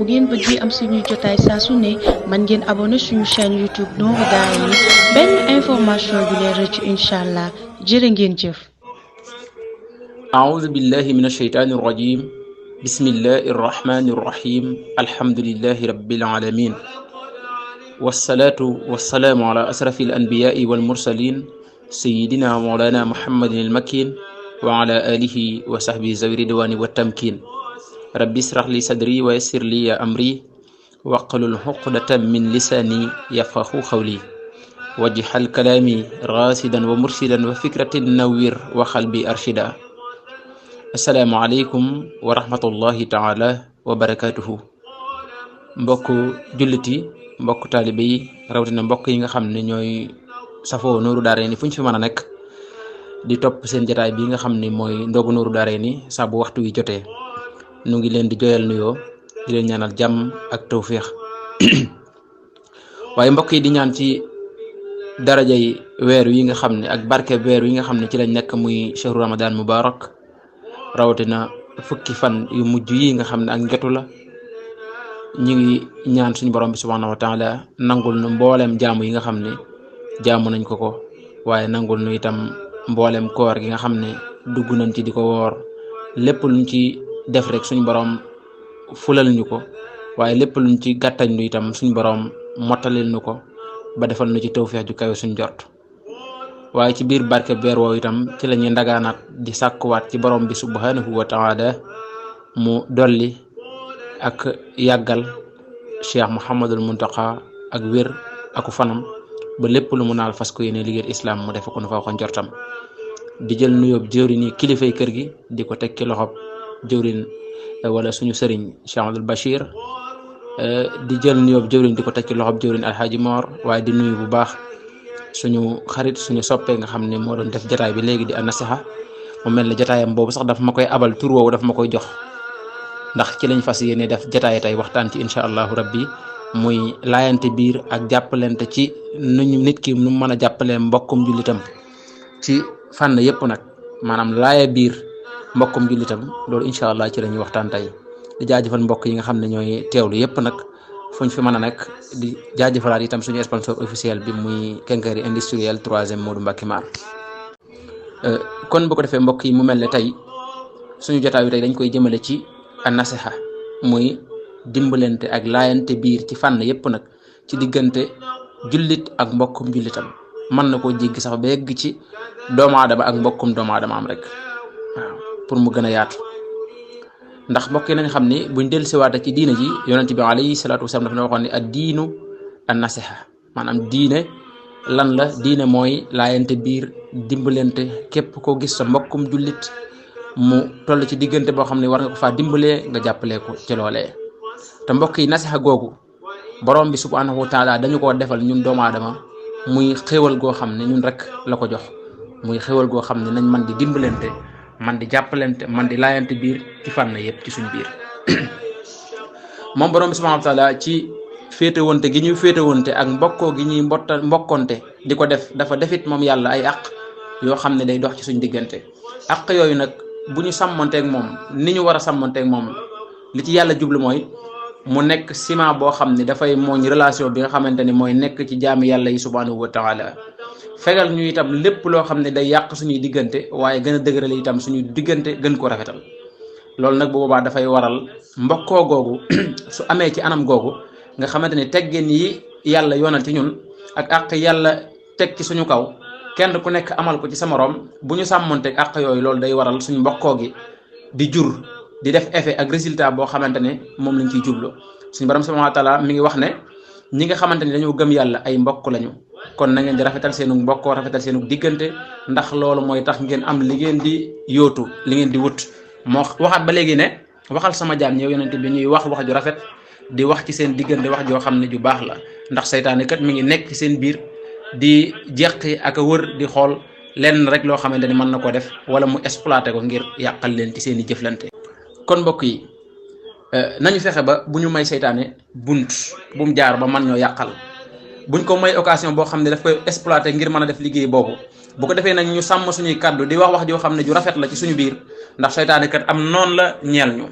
bu ngeen bëggee am suñuy jotaay saa su ne man ngeen abonné suñu chaîne YouTube Nourou Darayni benn information du leen rëcc incha allah jërë ngeen jëf. أعوذ بالله من الشيطان الرجيم بسم الله الرحمن الرحيم الحمد لله رب العالمين والصلاة والسلام على أشرف الأنبياء والمرسلين سيدنا مولانا محمد المكين وعلى آله وصحبه ذوي الرضوان والتمكين رب اشرح لي صدري ويسر لي أمري واحلل عقدة من لساني يفقهوا قولي واجعل كلامي راشدا ومرشدا وفكرة نوير وقلبي أرشدا. asalaamaaleykum wa rahmatullahi taala wa barakatuhu. mbokk julliti mbokk taalibe yi rawatina mbokk yi nga xam ne ñooy safoo Nourou Darayni fu ñu fi mën a nekk di topp seen jataay bi nga xam ne mooy ndogu Nourou Darayni saa bu waxtu wi jotee nu ngi leen di joyal nuyoo di leen ñaanal jàmm ak tawféex waaye mbokk yi di ñaan ci darajay weer wi nga xam ne ak barke weer wi nga xam ne ci lañ nekk muy shahru ramadan mubarak rawatina fukki fan yu mujj yi nga xam ne ak njotu la ñu ngi ñaan suñu borom bi subhanahu wa taala nangul nu mbooleem jaamu yi nga xam ne jaamu nañ ko waaye nangul nu itam mbooleem koor gi nga xam ne dugg nañ ci di ko woor lépp luñ ci def rek suñu borom fulal ñu ko waaye lépp luñ ci gàttañ lu itam suñu borom mottalil nu ko ba defal nu ci tawfeex ju kawe suñ jort. waaye ci biir barke weer woowu itam ci la ñuy ndagaanaat di sàkkuwaat ci borom bi subhanahu wa taala mu dolli ak yàggal Cheikh Mouhamadul Muntaqa ak wér aku fanam ba lépp lu mu naal fas ko yéene liggéey islam mu def ko nu fa waxoon njortam. di jël nuyoob jëwriñ yi kilifay kër gi di ko teg ci loxob jëwriñ wala suñu sëriñ Cheikh Abdoul Bachir di jël nuyoob jëwriñ di ko teg ci loxob jëwriñ Alhaji Mor waaye di nuyu bu baax suñu xarit suñu soppee nga xam ne moo doon def jataay bi léegi di an-nasiha mu mel ne jataayam boobu sax daf ma koy abal tur woowu daf ma koy jox ndax ci lañ fas yéene def jataay tey waxtaan ci incha allahu rabbi muy laayante biir ak jàppalante ci nuñu nit ki nu mën a jàppalee mbokkum jullitam ci fànn yépp nag maanaam laaya biir mbokkum jullitam loolu incha allah ci la ñuy waxtaan tey di jaajëfal mbokk yi nga xam ne ñooy teewlu yépp nag fuñ fi mën a nekk di jaajëfalaat itam suñu sponsor officiel bi muy Quincaillerie Industrielle 3e Modou Mbacké Mar. kon bu ko defee mbokk yi mu mel ne tey suñu jotaay bi tey dañ koy jëmale ci an-nasiha muy dimbalante ak laayante biir ci fànn yépp nag ci diggante jullit ak mbokkum jullitam mën na koo jéggi sax ba yegg ci doomu aadama ak mbokkum doomu aadama am rek waaw pour mu gën a yaatu. ndax mbokk yi nañ xam ni buñ dellusiwaate ci diine ji yonent bi alayhi salaatu wasalaam dafa na waxoon ne ad diinu an nasiha maanaam diine lan la diine mooy laayante biir dimbalante képp koo gis sa mbokkum jullit mu toll ci diggante boo xam ne war nga ko faa dimbalee nga jàppalee ko ci loolee. te mbokk yi nasiha googu borom bi subhanahu wa taala dañu koo defal ñun doomu aadama muy xéwal goo xam ne ñun rek la ko jox muy xéwal goo xam ne nañ man di dimbalante man di jàppalante man di laayante biir ci fànn yépp ci suñ biir moom borom bi subhanahu wa taala ci féetewonte gi ñuy féetewonte ak mbokkoo gi ñuy mbokkonte di ko def dafa defit moom yàlla ay àq yoo xam ne day dox ci suñ diggante. àq yooyu nag bu ñu sàmmonteeg moom ni ñu war a sàmmonteeg moom li ci yàlla jublu mooy mu nekk ciment boo xam ne dafay mooñ relation bi nga xamante ni mooy nekk ci jaami yàlla yi subhanahu wa taala fegal ñu itam lépp loo xam ne day yàq suñuy diggante waaye gën a dëgërale itam suñuy diggante gën ko rafetal. loolu nag bu boobaa dafay waral mbokkoo googu su amee ci anam googu nga xamante ni teggin yi yàlla yoonal ci ñun ak àq yàlla teg ci suñu kaw kenn ku nekk amal ko ci sa morom bu ñu sàmmonteeg àq yooyu loolu day waral suñu mbokkoo gi di jur di def effet ak résultat boo xamante ne moom lañ ciy jublu. suñu borom subhanahu wa taala mi ngi wax ne ñi nga xamante ni dañoo gëm yàlla ay mbokk lañu kon na ngeen di rafetal seenu mbokkoo rafetal seenu diggante ndax loolu mooy tax ngeen am li ngeen di yóotu li ngeen di wut. moo waxaat ba léegi ne waxal sama jaam ñëw yonent bi ñuy wax ju rafet di wax ci seen diggante wax joo xam ne ju baax la ndax saytaane kat mi ngi nekk ci seen biir di jeqi ak a wër di xool lenn rek loo xamante ni mën na ko def wala mu exploité ko ngir yàqal leen ci seen i jëflante. kon mbokk yi nañu fexe ba bu ñu may saytaane bunt bu mu jaar ba man ñoo yàqal buñ ko may occasion boo xam ne daf koy exploité ngir mën a def liggéey boobu bu ko defee nag ñu sàmm suñuy kàddu di wax joo xam ne ju rafet la ci suñu biir ndax saytaane kat am noonu la ñeel ñu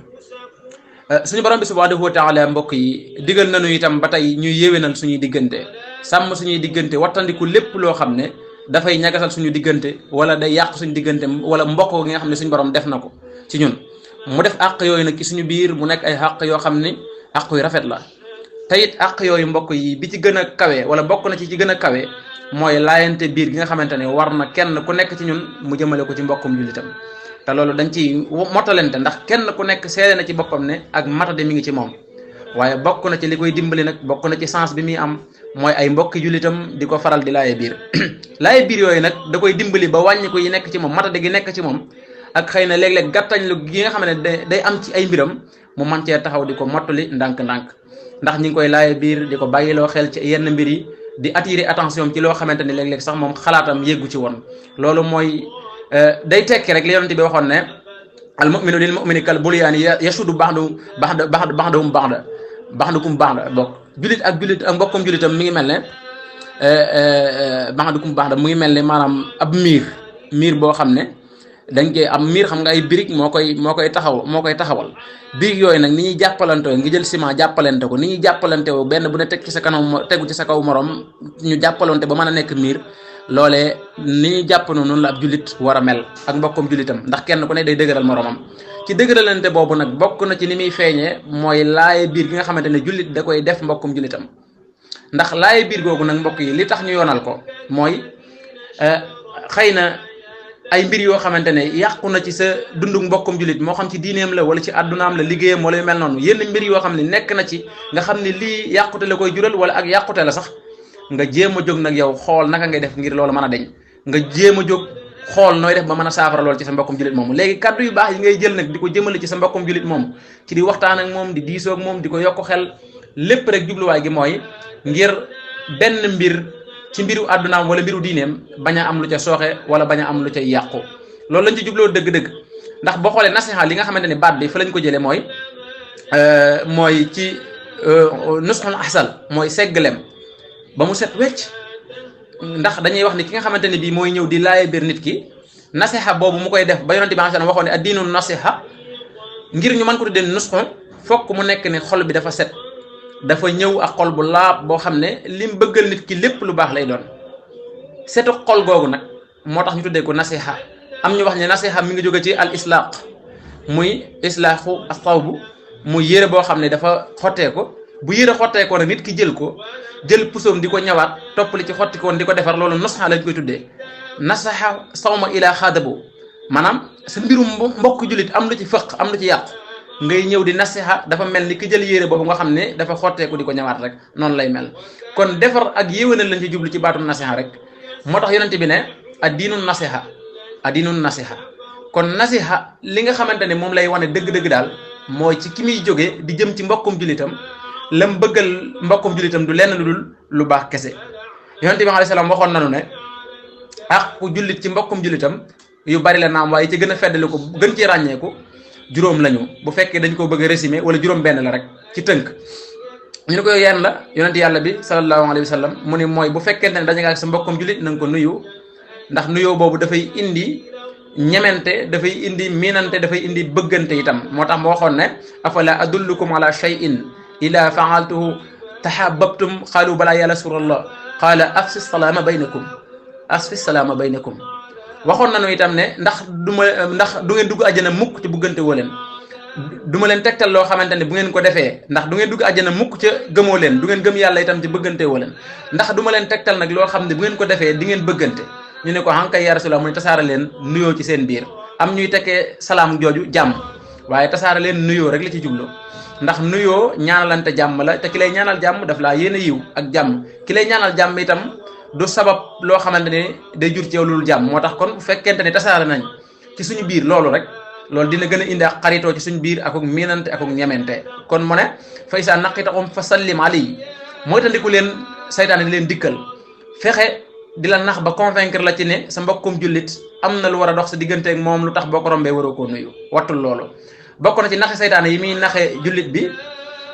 suñu borom bi subhanahu wa taala mbokk yi digal nañu itam ba tey ñuy yéwénal suñuy diggante sàmm suñuy diggante wattandiku lépp loo xam ne dafay ñagasal suñu diggante wala day yàq suñu diggante wala mbokk gi nga xam ne suñu borom def na ko ci ñun mu def àq yooyu nag ci suñu biir mu nekk ay àq yoo xam ne àq yu rafet la te it àq yooyu mbokk yi bi ci gën a kawe wala bokk na ci gën a kawe mooy laayante biir gi nga xamante ne war na kenn ku nekk ci ñun mu jëmale ko ci mbokkum jullitam te loolu dañ ci mottalente ndax kenn ku nekk seede na ci boppam ne ak matade mi ngi ci moom waaye bokk na ci li koy dimbali nag bokk na ci sens bi muy am mooy ay mbokki jullitam di ko faral di laaye biir laaye biir yooyu nag da koy dimbali ba wàññi ko yi nekk ci moom matade gi nekk ci moom ak xëy na léeg-léeg gàttañlu gi nga xam ne day am ci ay mbiram mu man cee taxaw di ko mottali ndànk-ndànk ndax ñi ngi koy laaye biir di ko bàyyiloo xel ci yenn mbir yi di attirer attention ci loo xamante ni léeg-léeg sax moom xalaatam yeggu ci woon loolu mooy day tekki rek li yonent bi waxoon ne al muminu lil mumini kal bulyaani yasudu baxdahum baxdakum baxda bokk julit ak mbokkum julitam mi ngi mel ne baxdakum baxda mu ngi mel ne maanaam ab miir boo xam ne dañ koy am miir xam nga ay brique moo koy taxawal brique yooyu nag ni ñuy jàppalante ngi jël ciment jàppalante ko ni ñuy jàppalante wo benn bu ne tegu ci sa kaw morom ñu jàppalante ba mën a nekk miir loolee ni ñuy jàpp noonu la ab jullit war a mel ak mbokkum jullitam ndax kenn ku ne day dëgëral moromam ci dëgëralante boobu nag bokk na ci ni muy feeñee mooy laaye biir gi nga xamante ne jullit da koy def mbokkum jullitam ndax laaye biir googu nag mbokk yi li tax ñu yoonal ko mooy xëy na ay mbir yoo xamante ne yàqu na ci sa dundu mbokkum jullit moo xam ci diineem la wala ci àddunaam la liggéeyam wala yu mel noonu yenn mbir yoo xam ne nekk na ci nga xam ne lii yàqute la koy jural wala ak yàqute la sax nga jéem a jóg nag yow xool naka ngay def ngir loolu mën a deñ nga jéem a jóg xool nooy def ba mën a saafara loolu ci sa mbokkum jullit moomu léegi kaddu yu baax yi ngay jël nag di ko jëmale ci sa mbokkum jullit moomu ci di waxtaan ak moom di diisoo ak moom di ko yokk xel lépp rek jubluwaay gi mooy ngir benn mbir ci mbiru àddunaam wala mbiru diineem bañ a am lu ca sooxe wala bañ a am lu ca yàqu loolu lañ ci jubloo dëgg-dëgg ndax boo xoolee nasiha li nga xamante ne baat bi fa lañ ko jëlee mooy ci nusxul ahsal mooy segglem ba mu set wecc ndax dañuy wax ni ki nga xamante ne bii mooy ñëw di laaye biir nit ki nasiha boobu mu koy def ba yonent bi sallallahu alayhi wasallam waxoon ne ad-diinu nasiha ngir ñu mën ko tuddee nusxu fokk mu nekk ne xol bi dafa set dafa ñëw ak xol bu laab boo xam ne lim bëggal nit ki lépp lu baax lay doon setu xol googu nag moo tax ñu tuddee ko nasiha am ñu wax ne nasiha mi ngi jóge ci al islaq muy islaaxu as-sawbu muy yére boo xam ne dafa xottee ko bu yére xottee ko nag nit ki jël pusoom di ko ñëwaat topp li ci xotti koon di ko defar loolu nasiha lañ koy tuddee nasaha sawma ila xaadabu maanaam sa mbirum mbokk jullit am lu ci fëq am lu ci yàqu ngay ñëw di nasiha dafa mel ni ki jël yére boobu nga xam ne dafa xotteeku di ko ñëwaat rek noonu lay mel kon defar ak yéwénal lañ ci jublu ci baatum nasiha rek moo tax yonent bi ne ad-diinu nasiha kon nasiha li nga xamante ne moom lay wane dëgg-dëgg daal mooy ci ki muy jógee di jëm ci mbokkum jullitam lam bëggal mbokkum jullitam du lenn lu dul lu baax kese yonent bi alayhi salaam waxoon nañu ne ak ku jullit ci mbokkum jullitam yu bari la naam waaye ci gën a feddali ko gën ci ràññeeku juróom lañu bu fekkee dañ koo bëgg a résumer wala juróom benn la rek ci tënk ñu ne ko yenn la yonent yàlla bi sallallahu alayhi wa sallam mu ne mooy bu fekkente ne dañu nga ak sa mbokkum jullit na nga ko nuyu ndax nuyoo boobu dafay indi ñemente dafay indi miinante dafay indi bëggante itam moo tax ma waxoon ne afala adullukum ala shay'in ila faaltuhu tahabbabtum qaalu balaa ya rasulallah qaala afsi salaama baynakum waxoon nañu itam ne ndax du ngeen dugg àjjana mukk ci buggante woo leen du ma leen tegtal loo xamante ne bu ngeen ko defee ndax du ngeen dugg àjjana mukk ca gëmoo leen du ngeen gëm yàlla itam ci bëggante woo leen ndax du ma leen tegtal nag loo xam ne bu ngeen ko defee di ngeen bëggante ñu ne ko hankay ya rasulallah mu ne tasaara leen nuyoo ci seen biir am ñuy tekkee salaam jooju jàmm waaye tasaara leen nuyoo rek la ci jublu ndax nuyoo ñaanalante jàmm la te ki lay ñaanal jàmm daf laa yéene yiw ak jàmm ki lay ñaanal jàmm itam du sabab loo xamante ne day jur ci yow loolu jàmm moo tax kon bu fekkente ne tasaare nañ ci suñu biir loolu rek loolu dina gën a indi ak xaritoo ci suñu biir akuk miinante akuk ñemente kon mu ne fa isa naqitahum fa sallim alayhi mooy tandiku leen saytaane di leen dikkal fexe di la nax ba convaincre la ci ne sa mbokkum jullit am na lu war a dox sa diggante ak moom lu tax boo ko rombee waroo koo nuyu wattul loolu bokk na ci naxe saytaane yi muy naxe jullit bi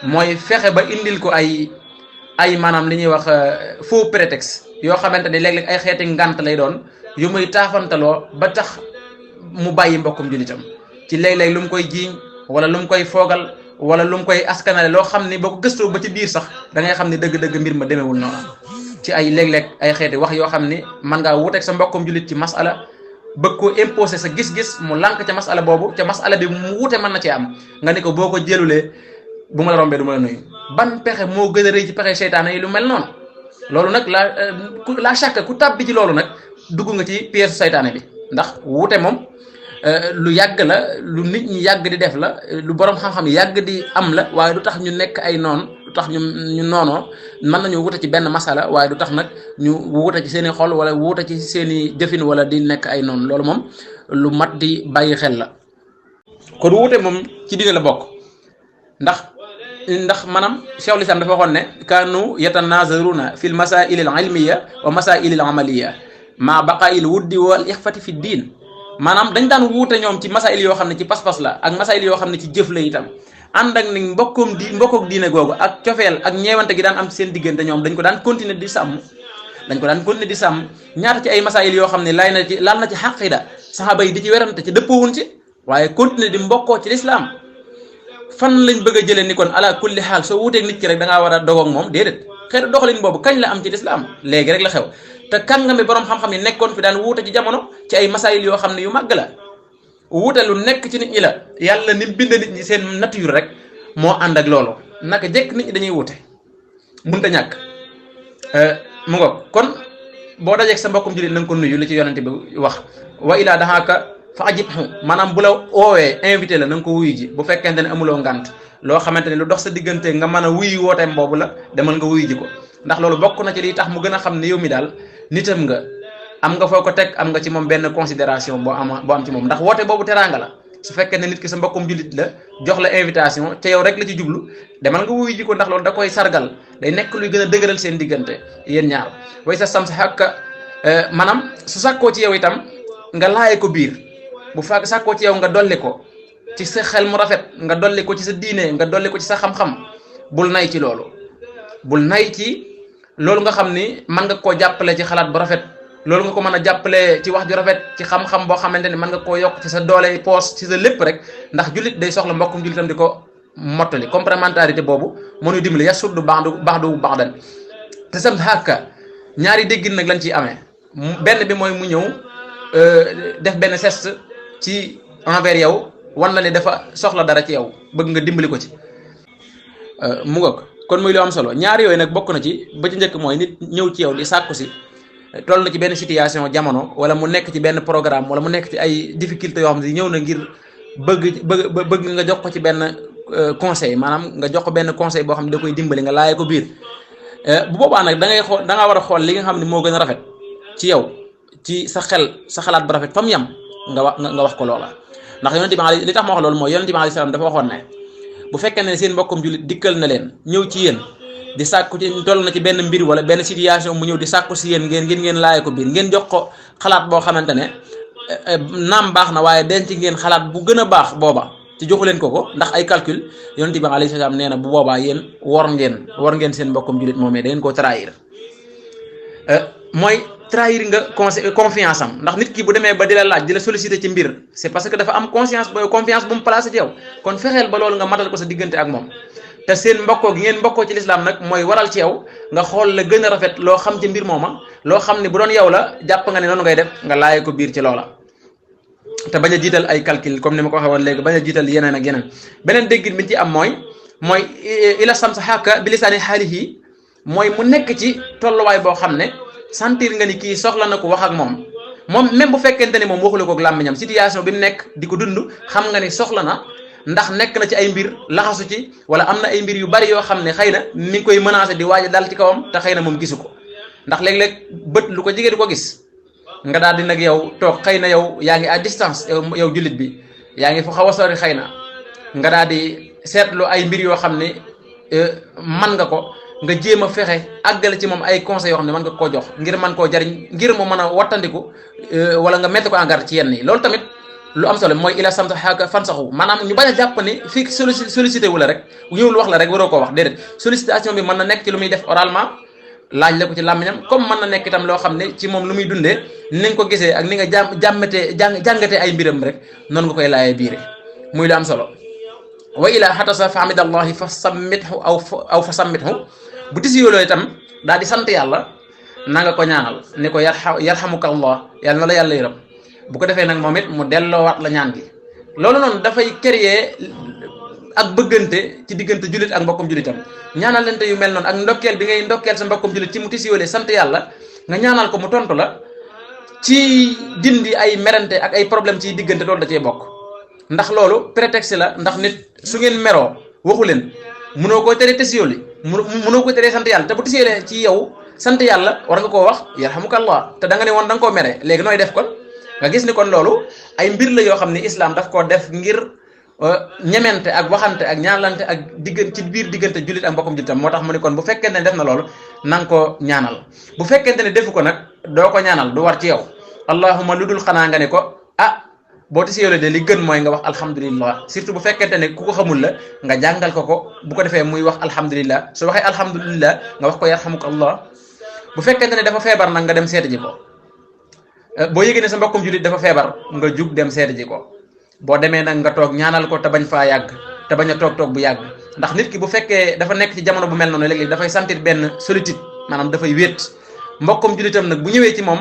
mooy fexe ba indil ko ay maanaam li ñuy wax faux prétexte yoo xamante ne léeg-léeg ay xeeti ngant lay doon yu muy taafantaloo ba tax mu bàyyi mbokkum jullitam ci léeg-léeg lu mu koy jiiñ wala lu mu koy foogal wala lu mu koy askanale loo xam ni boo ko gëstoo ba ci biir sax da ngay xam ni dëgg-dëgg mbir ma demewul noonu ci ay léeg-léeg ay xeeti wax yoo xam ni mën ngaa wuteeg sa mbokkum jullit ci masala bëgg koo imposer sa gis-gis mu lànk ca masala boobu ca masala bi mu wute mën na cee am nga ni ko boo ko jëlulee bu ma la rombee du ma la nuyu ban pexe moo gën a rëy ci pexe seytaane yi lu mel noonu loolu nag la chaque ku tàbbi ci loolu nag dugg nga ci piège seytaane bi ndax wute moom lu yàgg la lu nit ñi yàgg di def la lu borom xam-xam yàgg di am la waaye du tax ñu nekk ay noon du tax ñu noonoo mën nañu wute ci benn masala waaye du tax nag ñu wute ci seen i xol wala wute ci seen i jëfin wala di nekk ay noon loolu moom lu mat di bàyyi xel la kon wute moom ci diine la bokk ndax maanaam Cheikhul Islam dafa waxoon ne kaanu yatanazaruna fi l masail al ilmiya wa masail al amaliya ma baqail wuddi wal ixfati fi diin maanaam dañ daan wuute ñoom ci masail yoo xam ne ci pas-pas la ak masail yoo xam ne ci jëf la itam ànd ak ni mbokkook diine googu ak cofeel ak ñeewante gi daan am ci seen diggante ñoom dañ ko daan continuer di sàmm ñaata ci ay masail yoo xam ne laal na ci xaqida saxaaba yi di ci werante ci dëppoowuñ ci waaye continuer di mbokkoo ci lislaam fan lañ bëgg a jëlee ni kon ala kulli xaal soo wuuteeg nit ki rek da ngaa war a dogoog moom déedéet xeetu doxalin boobu kañ la am ci lislaam léegi rek la xew te kàngami borom xam-xam yi nekkoon fi daan wuute ci jamono ci ay masaayil yoo xam ne yu màgg la wuute lu nekk ci nit ñi la yàlla ni bind nit ñi seen nature rek moo ànd ak loolu naka jekk nit ñi dañuy wuute mënta ñàkk mu ngoog kon boo dajeeg sa mbokkum jullit na nga ko nuyu li ci yonente bi wax wa ilaa daxaaka fa ajibhu maanaam bu la oowee invité la na nga ko wuyu ji bu fekkente ne amuloo ngant loo xamante ne lu dox sa diggante nga mën a wuyu wooteem boobu la demal nga wuyu ji ko ndax loolu bokk na ci liy tax mu gën a xam ne yow mi daal nitam nga am nga foo ko teg am nga ci moom benn considération boo am ci moom ndax woote boobu teraanga la su fekkee ne nit ki sa mbokkum jullit la jox la invitation te yow rek la ci jublu demal nga wuyu ji ko ndax loolu da koy sargal day nekk luy gën a dëgëral seen diggante yéen ñaar way sa sam sa xàkka maanaam su sàkkoo ci yow itam nga laaye ko biir bu fekk sàkkoo ci yow nga dolli ko ci sa xel mu rafet nga dolli ko ci sa diine nga dolli ko ci sa xam-xam bul nay ci loolu bul nay ci loolu nga xam ni mën nga koo jàppale ci xalaat bu rafet loolu nga ko mën a jàppale ci wax ju rafet ci xam-xam boo xamante ni mën nga koo yokk ci sa doole poos ci sa lépp rek ndax jullit day soxla mbokkum jullitam di ko mottali complémentarité boobu mënuy dimbali yasuddu ba'du ba'dan te sam xàkka ñaari déggin nag lañ ciy amee benn bi mooy mu ñëw def benn geste ci envers yow wan la ne dafa soxla dara ci yow bëgg nga dimbali ko ci mu ngoog kon muy lu am solo ñaar yooyu nag bokk na ci ba ci njëkk mooy nit ñëw ci yow di sàkku si toll na ci benn situation jamono wala mu nekk ci benn programme wala mu nekk ci ay difficultés yoo xam ne ñëw na ngir bëgg nga jox ko ci benn conseil maanaam nga jox ko benn conseil boo xam ne da koy dimbali nga laaye ko biir bu boobaa nag da ngay xool da ngaa war a xool li nga xam ne moo gën a rafet ci yow ci sa xel sa xalaat bu rafet fa mu yam nga wax ko loola ndax yonente bi li tax ma wax loolu mooy yonente bi alayhi salaam dafa waxoon ne bu fekkee ne seen mbokkum jullit dikkal na leen ñëw ci yéen di sàkku ci toll na ci benn mbir wala benn situation mu ñëw di sàkku si yéen ngeen laaye ko biir ngeen jox ko xalaat boo xamante ne naam baax na waaye denc ngeen xalaat bu gën a baax booba ci joxu leen ko ndax ay calcul yonente bi alayhi salaam nee na bu boobaa yéen war ngeen seen mbokkum jullit moomee da ngeen koo trahir mooy trahir nga confiance am ndax nit ki bu demee ba di la laaj di la solliciter ci mbir c'est parce que dafa am confiance bu mu placé ci yow kon fexeel ba loolu nga matal ko sa diggante ak moom te seen mbokkoo gi ngeen mbokkoo ci lislaam nag mooy waral ci yow nga xool la gën a rafet loo xam ci mbir mooma loo xam ne bu doon yow la jàpp nga ne noonu ngay def nga laaye ko biir ci loola te bañ a jiital ay calcul comme ni ma ko waxee woon léegi bañ a jiital yeneen ak yeneen beneen déggin bi ci am mooy ila sam sa xàkka bi lisaani xaalihi mooy mu nekk ci tolluwaay boo xam ne sentir nga ni kii soxla na ko wax ak moom même bu fekkente ni moom waxula ko ak làmmiñam situation bi mu nekk di ko dund xam nga ni soxla na ndax nekk na ci ay mbir laxasu ci wala am na ay mbir yu bari yoo xam ne xëy na mi ngi koy menacé di waaj dal ci kawam te xëy na moom gisu ko ndax léeg-léeg bët lu ko jege du ko gis nga daal di nag yow toog xëy na yow yaa ngi à distance yow jullit bi yaa ngi fu xaw a sori xëy na nga daal di seetlu ay mbir yoo xam ne man nga ko nga jéem a fexe àggale ci moom ay conseils yoo xam ne mën nga koo jox ngir mën koo jariñ ngir mu mën a wattandiku wala nga mettre ko en garde ci yenn yi loolu tamit lu am solo mooy ila samta xaaka fan saxu maanaam ñu bañ a jàpp ni fii sollicité wu la rek ñëwul wax la rek waroo koo wax déedéet sollicitation bi mën na nekk ci lu muy def oralement laaj la ko ci làmmiñam comme mën na nekk itam loo xam ne ci moom lu muy dundee ni nga ko gisee ak ni nga jàngatee ay mbiram rek noonu nga koy laayee biire muy lu am solo wa ila hatasa fa hamidallahi fa sammithu aw fa sammithu bu tisiyoloo itam daal di sant yàlla na nga ko ñaanal ni ko yarhamuka allah yàlla na la yàlla yërëm bu ko defee nag moom it mu delloowaat la ñaan gi. loolu noonu dafay créer ak bëggante ci diggante jullit ak mbokkum jullitam ñaanalante yu mel noonu ak ndokkeel bi ngay ndokkeel sa mbokkum jullit ci mu tisiyoolee sant yàlla nga ñaanal ko mu tontu la ci dindi ay merante ak ay problème ci diggante loolu da cee bokk. ndax loolu prétexte la ndax nit su ngeen meroo waxu leen mënoo koo tere tisiyoli mënoo ko teree sant yàlla te bu tisiyoolee ci yow sant yàlla war nga koo wax yarhamukallah te da nga ne woon da nga koo mere léegi nooy def kon nga gis ni kon loolu ay mbir la yoo xam ne islam daf koo def ngir ñemente ak waxante ak ñaanalante ak diggante ci biir diggante jullit ak mbokkum jullitam moo tax mu ne kon bu fekkente ne def na loolu na nga ko ñaanal bu fekkente ne defu ko nag doo ko ñaanal du war ci yow allahumma lu dul xanaa nga ne ko boo tisiyoolee de li gën mooy nga wax alhamdulillah surtout bu fekkente ne ku ko xamul la nga jàngal ko bu ko defee muy wax alhamdulillah su waxee alhamdulillah nga wax ko yarhamukallah bu fekkente ne dafa feebar nag nga dem seeti ji ko boo yëgee ne sa mbokkum jullit dafa feebar nga jug dem seeti ji ko boo demee nag nga toog ñaanal ko te bañ faa yàgg te bañ a toog bu yàgg ndax nit ki bu fekkee dafa nekk ci jamono bu mel noonu léeg-léeg dafay sentir benn solitude maanaam dafay wéet mbokkum jullitam nag bu ñëwee ci moom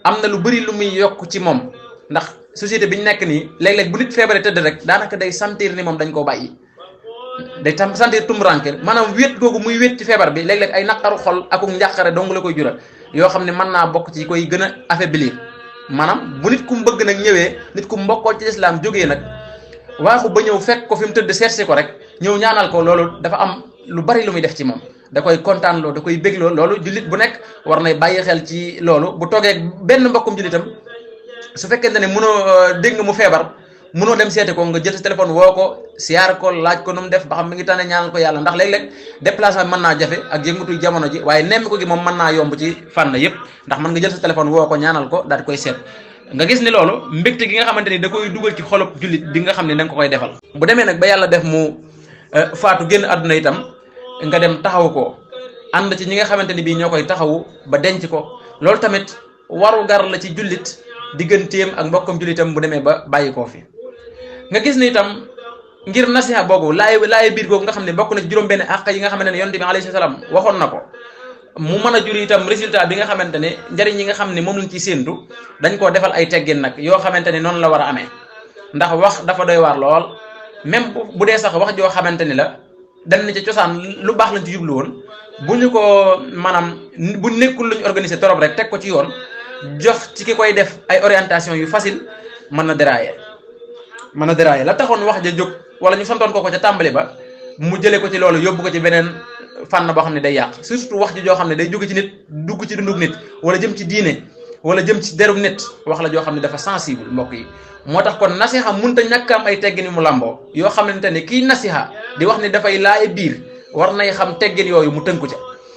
am na lu bëri lu muy yokk ci moom ndax société bi ñu nekk nii léeg-léeg bu nit feebaree tëdd rek daanaka day sentir ni moom dañ koo bàyyi day tam sentir tumuraanke maanaam wéet googu muy wéet ci feebar bi léeg-léeg ay naqaru xol akuk njàqare dong la koy jural yoo xam ne mën naa bokk ci koy gën a affaiblir maanaam bu nit ku mu bëgg nag ñëwee nit ku mbokkoo ci islam jógee nag waaxu ba ñëw fekk ko fi mu tëdd seetsi ko rek ñëw ñaanal ko loolu dafa am lu bari lu muy def ci moom da koy kontaan loo da koy bégloo loolu jullit bu nekk war nay bàyyi xel ci loolu bu toogee benn mbokkum jullitam su fekkente ne mënoo dégg nga mu feebar mënoo dem seeti ko nga jël sa téléphone woo ko siyaar ko laaj ko nu mu def ba xam mi ngi tànne ñaanal ko yàlla ndax léeg-léeg déplacement mën naa jafe ak yëngatu jamono ji waaye nemmi ko gi moom mën naa yomb ci fànn yëpp ndax mën nga jël sa téléphone woo ko ñaanal ko daal di koy seet nga gis ni loolu mbégte gi nga xamante ni da koy dugal ci xolub jullit bi nga xam ne da nga ko koy defal bu demee nag ba yàlla def mu faatu génn àdduna itam nga dem taxaw ko ànd ci ñi nga xamante ni bii ñoo koy taxawu ba denc ko loolu tamit waru gar la ci jullit digganteem ak mbokkam jullitam bu demee ba bàyyi koo fi nga gis ni itam ngir nasiha boobu laay biir googu nga xam ne bokk na ci juróom-benn àq yi nga xamante ne yonent bi alayhi salaam waxoon na ko mu mën a jur itam résultat bi nga xamante ne njariñ yi nga xam ne moom lañ ciy séentu dañ koo defal ay teggin nag yoo xamante ne noonu la war a amee ndax wax dafa doy waar lool même bu dee sax wax joo xamante ni la dañ na ci cosaan lu baax lañ ci jublu woon bu ñu ko maanaam bu nekkul luñ organiser torop rek teg ko ci yoon jox ci ki koy def ay orientation yu facile mën na dérailler la taxoon wax ja jóg wala ñu santoon ko ca tàmbali ba mu jëlee ko ci loolu yóbbu ko ci beneen fànn boo xam ne day yàq surtout wax ji joo xam ne day jóge ci nit dugg ci dundug nit wala jëm ci diine wala jëm ci derub nit wax la joo xam ne dafa sensible mbokk yi moo tax kon nasiha mënut a ñàkk am ay teggin yu mu làmboo yoo xamante ne kii nasiha di wax ne dafay laaye biir war nay xam teggin yooyu mu tënku ca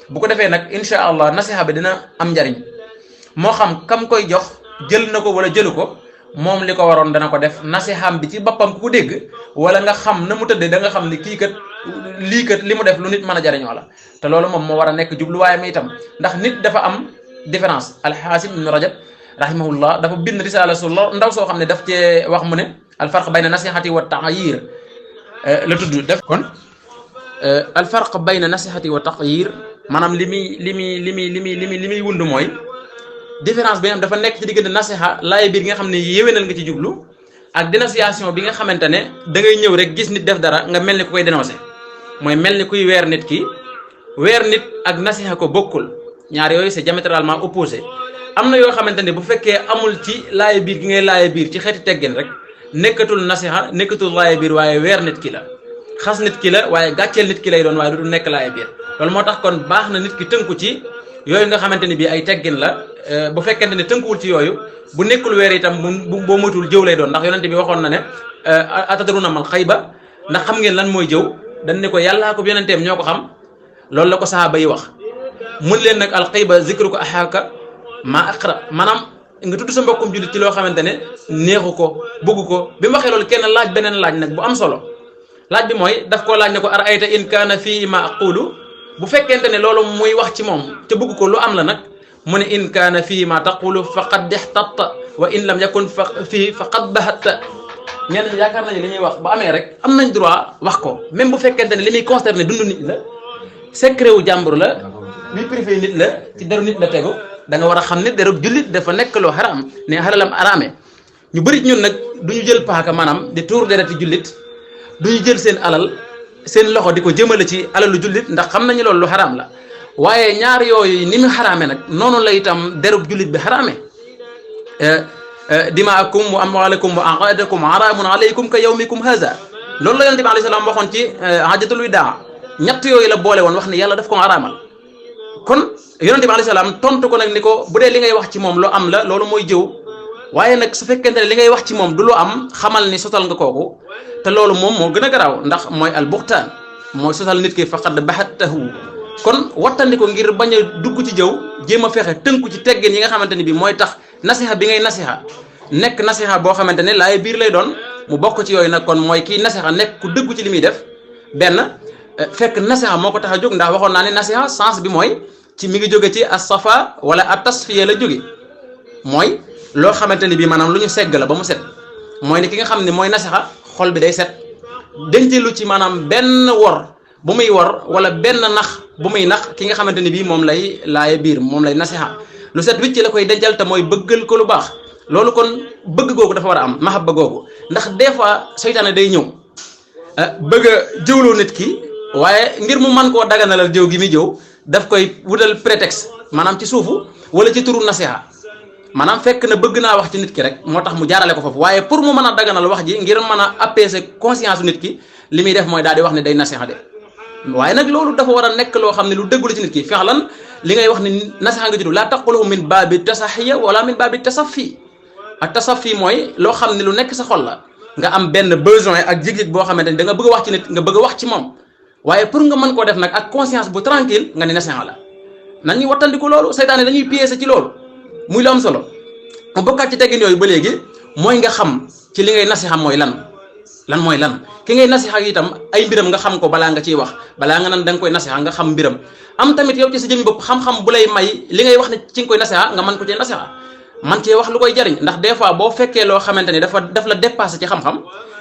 bu ko defee nag incha allah nasiha bi dina am njariñ moo xam kam koy jox jël na ko wala jëlu ko moom li ko waroon dana ko def nasiham bi ci boppam ku ko dégg wala nga xam na mu tëddee da nga xam ni kii kat lii kat li mu def lu nit mën a jariñoo la te loolu moom moo war a nekk jubluwaayam itam ndax nit dafa am différence alxaasim ibnu rajab rahimahullah dafa bind risaala su ndaw soo xam ne daf cee wax mu ne alfarq bayna nasihati wa taxyir la tudd def kon alfarq bayna nasihati wa taxyir maanaam li muy wund mooy différence bi nga xam dafa nekk ci diggante nasiha laay biir nga xam ne yéwénal nga ci jublu ak dénonciation bi nga xamante ne da ngay ñëw rek gis nit def dara nga mel ni ku koy dénoncé mooy mel ni kuy weer nit ki weer nit ak nasiha ko bokkul ñaar yooyu c'est diamétralement opposé am na yoo xamante ne bu fekkee amul ci laay biir gi ngay laay biir ci xeeti teggin rek nekkatul nasiha nekkatul laay biir waaye weer nit ki la xas nit ki la waaye gàcceel nit ki lay doon waaye du nekk laay biir loolu moo tax kon baax na nit ki tënku ci yooyu nga xamante ni bii ay teggin la bu fekkente ne tënkuwul ci yooyu bu nekkul weer itam boo moytuwul jëw lay doon ndax yonente bi waxoon na ne atadruna mal xayba ndax xam ngeen lan mooy jëw dañ ne ko yàllaa ko yonenteem ñoo ko xam loolu la ko sahaaba yi wax mun leen nag al xayba zikru ko axaaka ma aqra maanaam nga tudd sa mbokkum jullit ci loo xamante ne neexu ko bëgg ko bi mu waxee loolu kenn laaj beneen laaj nag bu am solo laaj bi mooy daf koo laaj ne ko ar ayta in kaana fii ma aqulu bu fekkente ne loolu muy wax ci moom te bëgg ko lu am la nag mu ne in kaana fii ma taqulu faqad ixtatta wa in lam yakun fii faqad bahatta ñenn ñi yaakaar nañu li ñuy wax bu amee rek am nañ droit wax ko même bu fekkente ne li muy concerné dund nit la secret wu jàmbur la li privé nit la ci deru nit la tegu da nga war a xam ne deru jullit dafa nekk loo xaraam ne xalalam araamee ñu bëri ñun nag du ñu jël paaka maanaam di tuur dereti jullit du ñu jël seen alal seen loxo di ko jëmale ci alalu jullit ndax xam nañu loolu lu xaraam la waaye ñaar yooyu ni mu xaraame nag noonu la itam derub jullit bi xaraame dimaakum wa amwaalakum wa aqaadakum haraamun alaykum ka yawmikum haza loolu la yonent bi alayhi salaam waxoon ci hajjatul widaa ñett yooyu la boole woon wax ne yàlla daf ko araamal kon yonent bi alayhi salaam tontu ko nag ni ko bu dee li ngay wax ci moom lu am la loolu mooy jëw waaye nag su fekkente ne li ngay wax ci moom du lu am xamal ni sotal nga kooku te loolu moom moo gën a garaaw ndax mooy al buxtaan mooy sotal nit ki faqad baxattahu kon wattandi ko ngir bañ a dugg ci jëw jéem a fexe tënku ci teggin yi nga xamante ni bi mooy tax nasiha bi ngay nasiha nekk nasiha boo xamante ne laay biir lay doon mu bokk ci yooyu nag kon mooy kii nasiha nekk ku dëggu ci li muy def benn fekk nasiha moo ko tax a jóg ndax waxoon naa ne nasiha sens bi mooy ci mi ngi jóge ci as-safa wala at-tasfiya la jóge mooy loo xamante ni bii maanaam lu ñu segg la ba mu set mooy ne ki nga xam ne mooy nasiha xol bi day set denc lu ci maanaam benn wor bu muy wor wala benn nax bu muy nax ki nga xamante ni bii moom lay laaye biir moom lay nasiha lu set wicc la koy dencal te mooy bëggal ko lu baax loolu kon bëgg googu dafa war a am mahabba googu ndax des fois seytaane day ñëw bëgg a jëwloo nit ki waaye ngir mu mën koo daganalal jëw gi muy jëw daf koy wutal prétexte maanaam ci suufu wala ci turu nasiha maanaam fekk na bëgg naa wax ci nit ki rek moo tax mu jaarale ko foofu waaye pour mu mën a daganal wax ji ngir mën a apaiser conscience nit ki li muy def mooy daal di wax ne day nasiha de waaye nag loolu dafa war a nekk loo xam ne lu dëggul ci nit ki fexlan li ngay wax ni nasiha nga judd laa taquluhu min baabi tasaxiya wala min baabi tasaffi ak tasaffi mooy loo xam ne lu nekk sa xol la nga am benn besoin ak jig-jig boo xamante ni da nga bëgg a wax ci nit nga bëgg a wax ci moom waaye pour nga mën koo def nag ak conscience bu tranquille nga ni nasiha la nañuy wattandiku loolu seytaane dañuy piéger ci loolu muy lu am solo mu bokkaat ci teggin yooyu ba léegi mooy nga xam ci li ngay nasiha mooy lan mooy lan ki ngay nasiha itam ay mbiram nga xam ko balaa nga ciy wax balaa nga nan da nga koy nasiha nga xam mbiram am tamit yow ci sa jëmmi bopp xam-xam bu lay may li ngay wax ne ci nga koy nasiha nga mën ko cee nasiha man cee wax lu koy jariñ ndax des fois boo fekkee loo xamante ni daf la dépassé ci xam-xam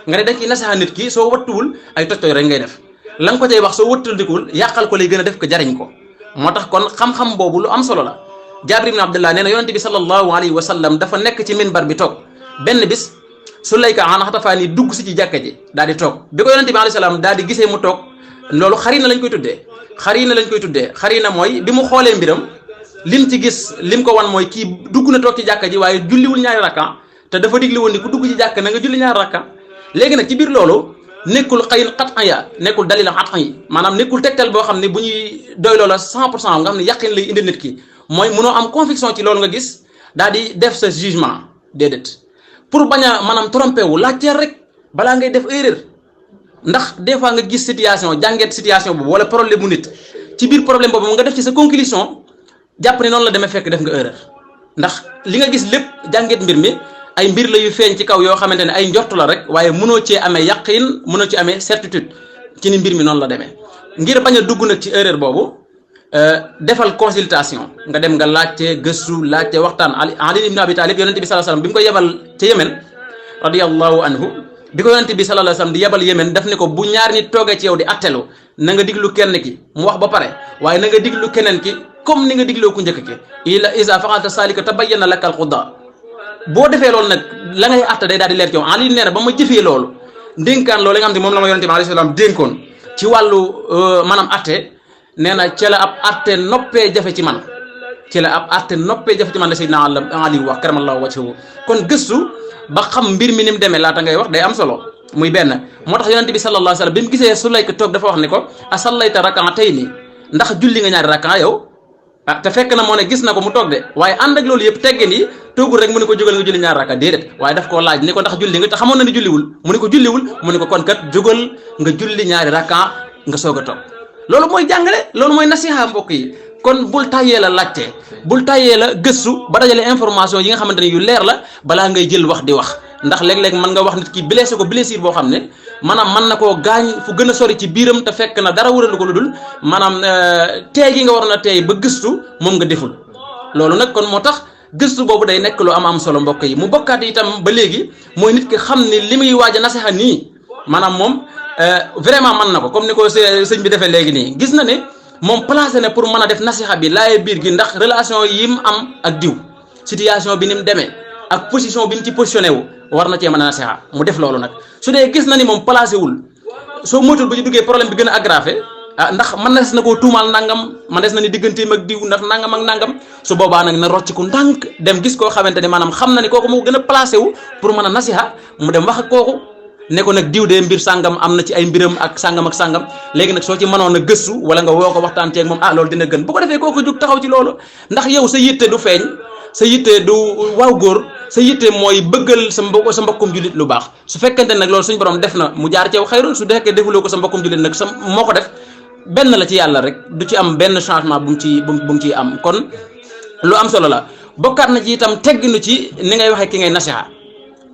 nga ne da ciy nasiha nit ki soo wattuwul ay toj-toj rek ngay def la nga ko cay wax soo wattandikuwul yàqal ko lay gën a def ko jariñ ko moo tax kon xam-xam boobu lu am solo la Jaabir ibn Abdullah nee na yonente bi sallallahu alayhi wa sallam dafa nekk ci minbar bi toog benn bis Sulayka an Xatafaani dugg si ci jàkka ji daal di toog bi ko yonente bi alayhi salaam daal di gisee mu toog loolu xarina lañ koy tuddee xarina mooy bi mu xoolee mbiram lim ci gis lim ko wan mooy kii dugg na toog ci jàkka ji waaye julliwul ñaari rakka te dafa digli woon ni ku dugg ci jàkka na nga julli ñaari rakka léegi nag ci biir loolu nekkul xëyin xat ya nekkul dalil xat yi maanaam nekkul tegtal boo xam ne bu ñuy doy loola 100% nga xam ne yàqin lay indi nit ki mooy mënoo am conviction ci loolu nga gis daal di def sa jugement déedéet pour bañ a maanaam trompé wu laajteel rek balaa ngay def erreur ndax des fois nga gis situation jàngeet situation boobu wala problème mu nit ci biir problème boobu nga def ci sa conclusion jàpp ne noonu la demee fekk def nga erreur ndax li nga gis lépp jàngeet mbir mi ay mbir la yu feeñ ci kaw yoo xamante ne ay njortu la rek waaye mënoo cee amee yaqin mënoo ci amee certitude ci ni mbir mi noonu la demee ngir bañ a dugg nag ci erreur boobu defal consultation nga dem nga laajte gëstu laajte waxtaan Ali ibn Abi Talib yonente bi sallallahu alayhi wasallam bi mu ko yebal ca Yemen radiyallahu anhu bi ko yonente bi sallallahu alayhi wasallam di yebal Yemen daf ne ko bu ñaari nit toogee ci yow di attelu na nga diglu kenn ki mu wax ba pare waaye na nga diglu keneen ki comme ni nga digloo ku njëkk ki isa fa'alta salika tabayyana laka al-qudaa boo defee loolu nag la ngay atte day daal di leer ci yow Ali nee na ba ma jëfee loolu dénkaan loolu nga xam ne moom la ma yonente bi alayhi salaam dénkoon ci wàllu maanaam atte nee na ci la ab atte noppee jafe ci man la Seydina Ali wax karamallahu wajhahu kon gëstu ba xam mbir mi ni mu demee laata ngay wax day am solo muy benn moo tax yonente bi sallallahu alayhi wasallam bi mu gisee Sulayka toog dafa wax ni ko asallayta rak'atayni ndax julli nga ñaari rakka yow te fekk na moo ne gis na ko mu toog de waaye ànd ak loolu yëpp teggin yi toogul rek mu ne ko jógal nga julli ñaari rakka déedéet waaye daf koo laaj ni ko ndax julli nga te xamoon na ni julliwul mu ne ko julliwul mu ne ko kon kat jógal nga julli ñaari rakka nga soog a toog loolu mooy jàngale loolu mooy nasiha mbokk yi kon bul tàyyee la laajte bul tàyyee la gëstu ba dajale information yi nga xamante ne yu leer la balaa ngay jël wax di wax ndax léeg-léeg mën nga wax nit ki blessé ko blessure boo xam ne maanaam mën na koo gaañ fu gën a sori ci biiram te fekk na dara wëralu ko lu dul maanaam teey gi nga waroon a teey ba gëstu moom nga deful loolu nag kon moo tax gëstu boobu day nekk lu am solo mbokk yi. mu bokkaat itam ba léegi mooy nit ki xam ni li muy waaj a nasiha nii maanaam moom vraiment mën na ko comme ni ko sëñ bi defee léegi nii gis na ne moom placé na pour mën a def nasiha bi laaye biir gi ndax relation yi mu am ak diw situation bi ni mu demee ak position bi mu ci positionné wu war na cee mën a nasiha mu def loolu nag su dee gis na ni moom placé wul soo moytul bu ñu duggee problème bi gën a aggravé ndax man des na koo tuumaal nangam man des na ni digganteem ak diw ndax nangam ak nangam su boobaa nag na rocciku ndànk dem gis koo xamante ne maanaam xam na ni kooku moo gën a placé wu pour mën a nasiha mu dem wax ak kooku ne ko nag diw de mbir sàngam am na ci ay mbiram ak sàngam léegi nag soo ci mënoon a gëstu wala nga woo ko waxtaan ceeg moom loolu dina gën bu ko defee kooku jug taxaw ci loolu ndax yow sa yitte du feeñ sa yitte du waaw góor sa yitte mooy bëggal sa mbokkum jullit lu baax su fekkente nag loolu suñu borom def na mu jaar ci yow xayrun su dekkee defuloo ko sa mbokkum jullit nag moo ko def benn la ci yàlla rek du ci am benn changement bu mu ciy am kon lu am solo la bokkaat na ci itam tegginu ci ni ngay waxee ki ngay nasiha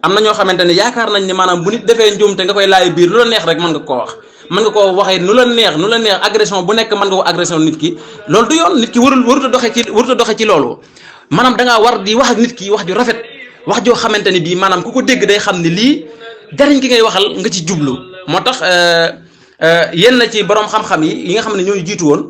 am na ñoo xamante ne yaakaar nañ ne maanaam bu nit defee njuumte nga koy laaj biir lu la neex rek mën nga koo wax mën nga koo waxee nu la neex agression bu nekk mën nga ko agression nit ki loolu du yoon nit ki warut a doxe ci loolu maanaam da ngaa war di wax ak nit ki wax ju rafet wax joo xamante ni bii maanaam ku ko dégg day xam ne lii jariñ ki ngay waxal nga ci jublu moo tax yenn ci borom xam-xam yi nga xam ne ñooñu jiitu woon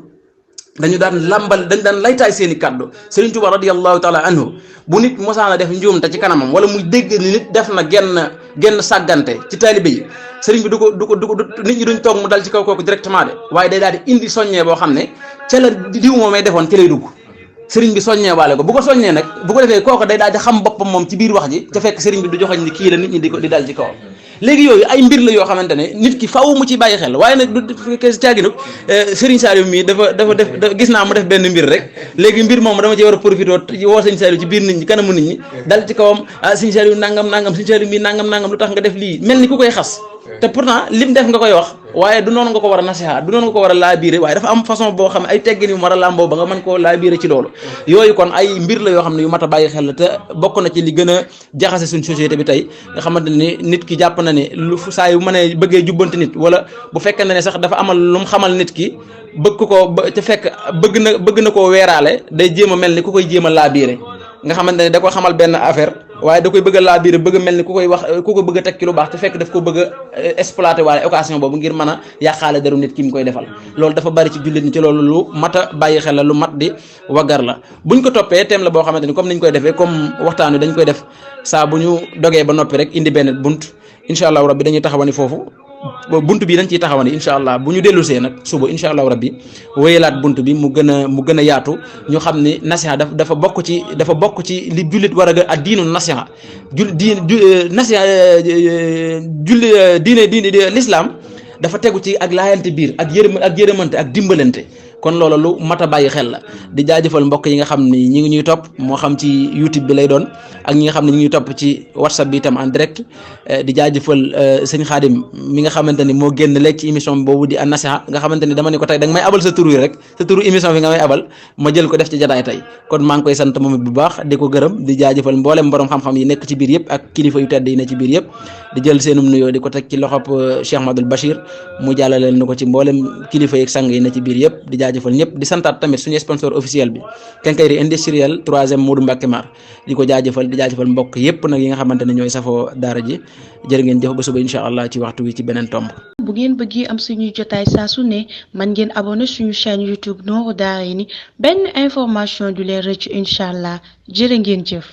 dañu daan laytaay seen i kàddu Sëriñ Tuubaa radiyallahu taala anhu bu nit mosaana def njuumte ci kanamam wala muy dégg ni nit def na genn sàggante ci taalibe yi sëriñ bi du ko nit ñi duñ toog mu dal ci kaw kooku directement de waaye day daal di indi soññee boo xam ne ca la diw moomay defoon ci lay dugg sëriñ bi soññee waale ko bu ko soññee nag bu ko defee kooku day daal di xam boppam moom ci biir wax ji ca fekk sëriñ bi du joxañ ni kii la nit ñi di dal ci kaw léegi yooyu ay mbir la yoo xamante ne nit ki faaw mu ci bàyyi xel waaye nag du caaginu Serigne Saliou mii dafa def gis naa mu def benn mbir rek léegi mbir moom dama ci war a profité woo Serigne Saliou ci biir nit ñi kanamu nit ñi dal ci kawam Serigne Saliou nangam Serigne Saliou mii nangam lu tax nga def lii mel ni ku koy xas te pourtant lim def nga koy wax waaye du noonu nga ko war a nasiha du noonu nga ko war a laabiire waaye dafa am façon boo xam ne ay teggin yu war a làmboo ba nga mën koo laabiire ci loolu yooyu kon ay mbir la yoo xam ne yu mat a bàyyi xel la te bokk na ci li gën a jaxase suñ société bi tey nga xamante ni nit ki jàpp na ne lu saa yu mën a bëggee jubbanti nit wala bu fekkee ne sax dafa amal lu mu xamal nit ki bëgg ko te fekk bëgg na koo weeraale day jéem a mel ni ku koy jéem a laabiire nga xamante ne da ko xamal benn affaire waaye da koy bëgg a laabiire bëgg a mel ni ku koy wax ku ko bëgg a teg ci lu baax te fekk daf ko bëgg a exploiter waale occasion boobu ngir mën a yàqaale deru nit ki mu koy defal loolu dafa bari ci jullit ñi ci loolu lu mat a bàyyi xel la lu mat di waggar la buñ ko toppee thème la boo xamante ni comme niñ koy defee comme waxtaan wi dañ koy def saa bu ñu dogee ba noppi rek indi benn bunt incha allahu rabbi dañuy taxawani foofu bunt bi dañ ciy taxawani incha allah bu ñu dellusee nag suba incha allahu rabbi wéyalaat bunt bi mu gën a yaatu ñu xam ni nasiha dafa bokk ci li jullit war a gën a diinu nasiha diine l'islam dafa tegu ci ak laayante biir ak yërëmante ak dimbalante kon loolu lu mat a bàyyi xel la di jaajëfal mbokk yi nga xam ni ñi ngi ñuy topp moo xam ci YouTube bi lay doon ak ñi nga xam ne ñi ngi ñuy topp ci WhatsApp bi itam en direct di jaajëfal sëñ Xaadim mi nga xamante ni moo génn léegi ci émission boobu di an-nasiha nga xamante ni dama ne ko tey da nga may abal sa tur yi rek sa turu émission bi nga may abal ma jël ko def ci jotaay tey kon maa ngi koy sant moom it bu baax di ko gërëm di jaajëfal mboolem borom xam-xam yi nekk ci biir yëpp ak kilifa yu tedd yi ne ci biir yëpp di jël seenum nuyoo di ko teg ci loxob Cheikh Madul Bachir mu jàllaleel na ko ci mboolem kilifa yeeg sang yi ne ci biir yëpp di jaajëfal ñëpp di santaat tamit suñu sponsor officiel bi Quincaillerie Industrielle 3e Modou Mbacké Mar di ko jaajëfal di jaajëfal mbokk yëpp nag yi nga xamante ne ñooy safoo daara ji jërë ngeen jëf ba suba incha allah ci waxtu wi ci beneen tomb. bu ngeen bëggee am suñuy jotaay saa su ne man ngeen abonné suñu chaîne YouTube Nourou Darayni benn information du leen rëcc incha allah jërë ngeen jëf.